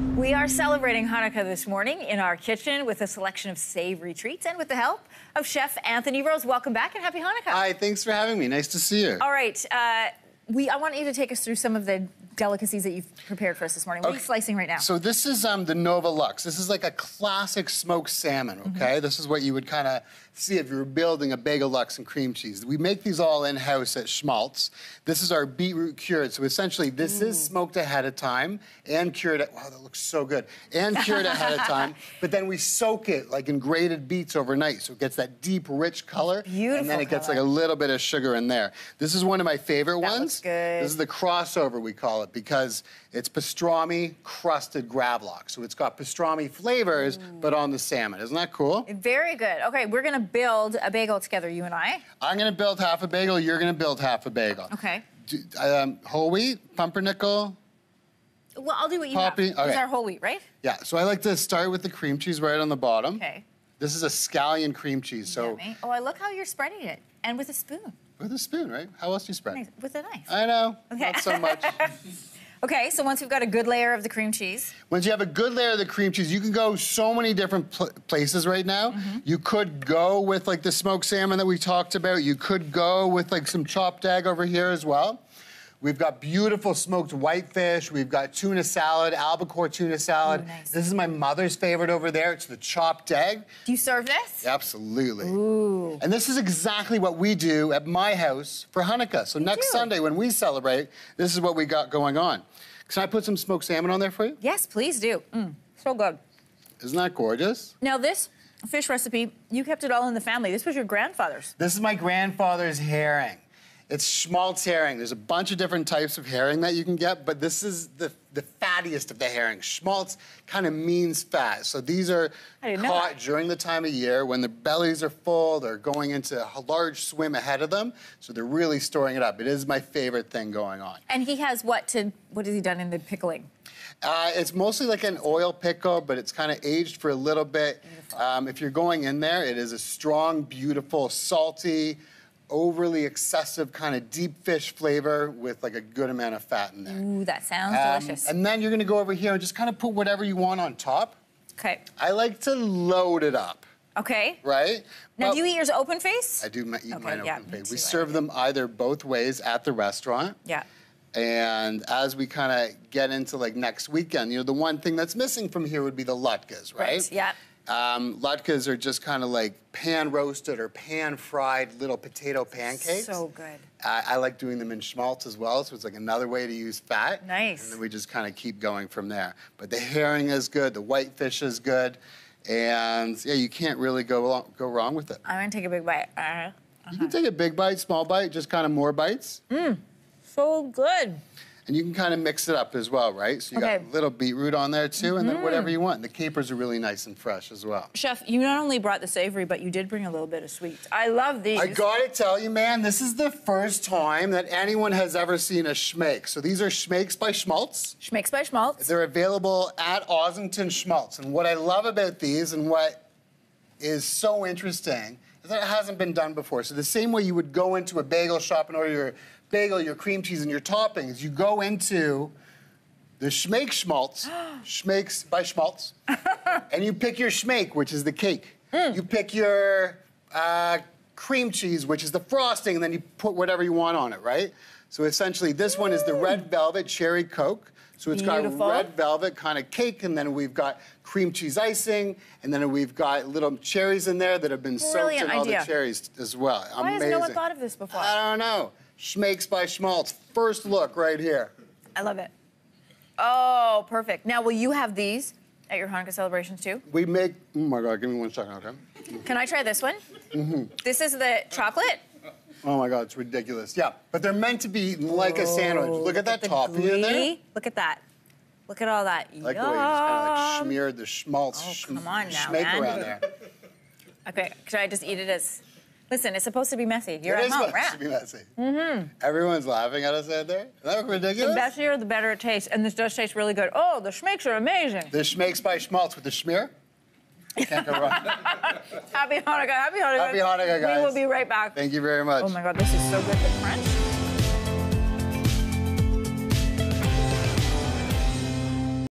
We are celebrating Hanukkah this morning in our kitchen with a selection of savory treats and with the help of Chef Anthony Rose. Welcome back and happy Hanukkah. Hi, thanks for having me. Nice to see you. All right, I want you to take us through some of the delicacies that you've prepared for us this morning. What are you slicing right now? So this is the Nova Lux. This is like a classic smoked salmon, okay? This is what you would kind of see if you were building a bagel Lux and cream cheese. We make these all in-house at Schmaltz. This is our beetroot cured. So essentially, this is smoked ahead of time and cured. Wow, that looks so good. And cured ahead of time. But then we soak it like in grated beets overnight, so it gets that deep, rich color. Beautiful. And then it gets like a little bit of sugar in there. This is one of my favorite ones. Looks good. This is the crossover, we call it, because it's pastrami crusted gravlax. So it's got pastrami flavors, but on the salmon. Isn't that cool? Very good. Okay, we're gonna build a bagel together, you and I. I'm gonna build half a bagel, you're gonna build half a bagel. Okay. Whole wheat, pumpernickel? Well, I'll do what you Poppy? have. Okay. This is our whole wheat, right? Yeah, so I like to start with the cream cheese right on the bottom. Okay. This is a scallion cream cheese, so... Yummy. Oh, I look how you're spreading it. And with a spoon. With a spoon, right? How else do you spread? Nice. With a knife. I know, Okay. not so much. Okay, so once we've got a good layer of the cream cheese. Once you have a good layer of the cream cheese, you can go so many different places right now. You could go with like the smoked salmon that we talked about. You could go with like some chopped egg over here as well. We've got beautiful smoked whitefish. We've got tuna salad, albacore tuna salad. Ooh, nice. This is my mother's favorite over there. It's the chopped egg. Do you serve this? Absolutely. Ooh. And this is exactly what we do at my house for Hanukkah. So next Sunday when we celebrate, this is what we got going on. Can I put some smoked salmon on there for you? Yes, please do. So good. Isn't that gorgeous? Now this fish recipe, you kept it all in the family. This was your grandfather's. This is my grandfather's herring. It's schmaltz herring. There's a bunch of different types of herring that you can get, but this is the fattiest of the herring. Schmaltz kind of means fat. So these are caught during the time of year when the bellies are full, they're going into a large swim ahead of them, so they're really storing it up. It is my favorite thing going on. And he has what has he done in the pickling? It's mostly like an oil pickle, but it's kind of aged for a little bit. If you're going in there, it is a strong, beautiful, salty, overly excessive kind of deep fish flavor with like a good amount of fat in there. Ooh, that sounds delicious. And then you're gonna go over here and just kind of put whatever you want on top. Okay. I like to load it up. Okay. Right? Now, do you eat yours open face? I do eat mine yeah, open me face. too, We serve them either both ways at the restaurant. Yeah. And as we kind of get into like next weekend, you know, the one thing that's missing from here would be the latkes, right? Yeah. Latkes are just kind of like pan-roasted or pan-fried little potato pancakes. So good. I like doing them in schmaltz as well, so it's like another way to use fat. Nice. And then we just kind of keep going from there. But the herring is good, the whitefish is good, and yeah, you can't really go wrong with it. I'm gonna take a big bite. You can take a big bite, small bite, just kind of more bites. So good. And you can kind of mix it up as well, right? So you got a little beetroot on there too, and then whatever you want. And the capers are really nice and fresh as well. Chef, you not only brought the savory, but you did bring a little bit of sweet. I love these. I gotta tell you, man, this is the first time that anyone has ever seen a schmake. So these are schmakes by Schmaltz. Schmakes by Schmaltz. They're available at Ossington Schmaltz. And what I love about these and what is so interesting is that it hasn't been done before. So the same way you would go into a bagel shop and order your bagel, your cream cheese, and your toppings, you go into the Schmake Schmaltz, Schmakes by Schmaltz, and you pick your schmake, which is the cake. You pick your cream cheese, which is the frosting, and then you put whatever you want on it, right? So essentially, this one is the red velvet cherry Coke. So it's got red velvet kind of cake, and then we've got cream cheese icing, and then we've got little cherries in there that have been soaked in all the cherries as well. Why has no one thought of this before? I don't know. Schmakes by Schmaltz. First look right here. I love it. Oh, perfect. Now, will you have these at your Hanukkah celebrations too? We make, oh my God, give me 1 second, okay? Can I try this one? This is the chocolate? Oh my God, it's ridiculous. Yeah, but they're meant to be eaten like a sandwich. Look at that topping in there. Look at that. Look at all that. I like the way you just kind of like smeared the schmaltz come on now, schmake man. around there. Okay, should I just eat it as... Listen, it's supposed to be messy. You're It at is home, supposed to be messy. Everyone's laughing at us out there. Isn't that ridiculous? The messier, the better it tastes. And this does taste really good. Oh, the schmakes are amazing. The schmakes by Schmaltz with the schmear. Can't go wrong. Happy Hanukkah, happy Hanukkah. Happy Hanukkah, guys. We will be right back. Thank you very much. Oh my God, this is so good. The crunch.